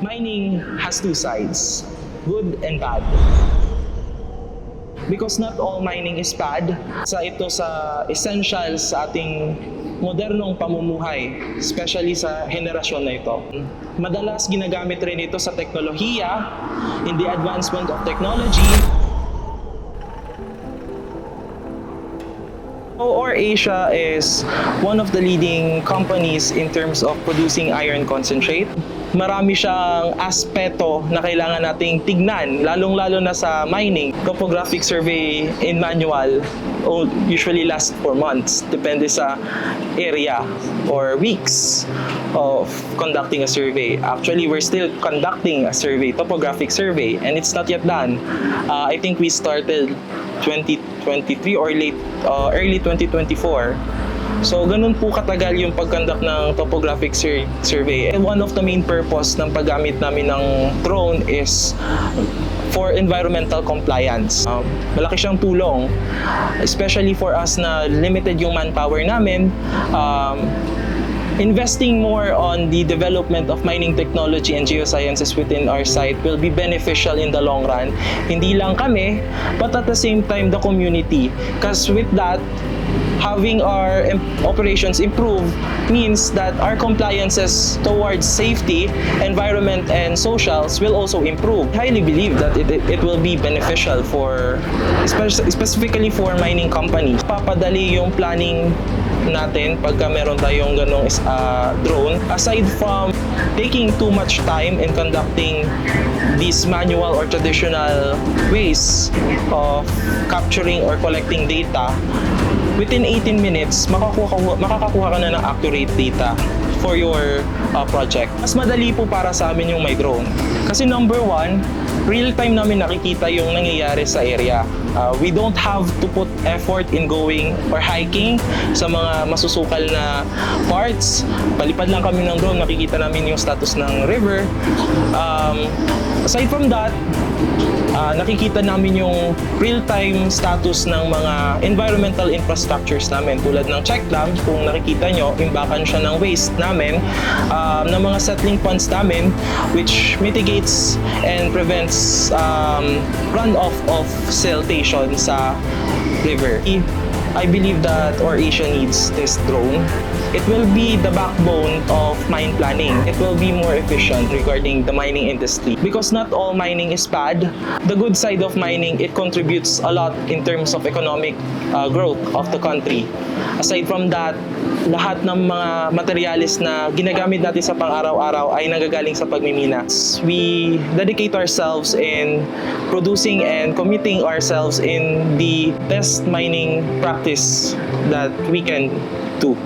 Mining has two sides, good and bad. Because not all mining is bad, ito sa essentials sa ating modernong pamumuhay, especially sa henerasyon na ito. Madalas ginagamit rin ito sa teknolohiya, in the advancement of technology. Or Asia is one of the leading companies in terms of producing iron concentrate. Marami siyang aspeto na kailangan nating tignan, lalong-lalo na sa mining. Topographic survey in manual usually lasts for months, depende sa area or weeks of conducting a survey. Actually, we're still conducting a survey, topographic survey, and it's not yet done. I think we started 2023 or early 2024. So, ganun po katagal yung pag-conduct ng topographic survey. And one of the main purpose ng paggamit namin ng drone is for environmental compliance. Malaki siyang tulong, especially for us na limited yung manpower namin. Investing more on the development of mining technology and geosciences within our site will be beneficial in the long run. Hindi lang kami, but at the same time, the community. Because with that, having our operations improve means that our compliances towards safety, environment, and socials will also improve. I highly believe that it will be beneficial for, specifically for mining companies. Papadali yung planning natin pagka meron tayong ganong drone. Aside from taking too much time in conducting these manual or traditional ways of capturing or collecting data, within 18 minutes, makakakuha ka na ng accurate data for your project. Mas madali po para sa amin yung may drone. Kasi number one, real-time namin nakikita yung nangyayari sa area. We don't have to put effort in going or hiking sa mga masusukal na parts. Palipad lang kami ng drone, nakikita namin yung status ng river. Aside from that, nakikita namin yung real-time status ng mga environmental infrastructures namin tulad ng check dam. Kung nakikita nyo, imbakan siya ng waste namin, ng mga settling ponds namin, which mitigates and prevents runoff of siltation sa river. I believe that Asia needs this drone. It will be the backbone of mine planning. It will be more efficient regarding the mining industry. Because not all mining is bad. The good side of mining, it contributes a lot in terms of economic growth of the country. Aside from that, lahat ng mga materialis na ginagamit natin sa pang-araw-araw ay nagagaling sa pagmimina. We dedicate ourselves in producing and committing ourselves in the best mining practice that we can do.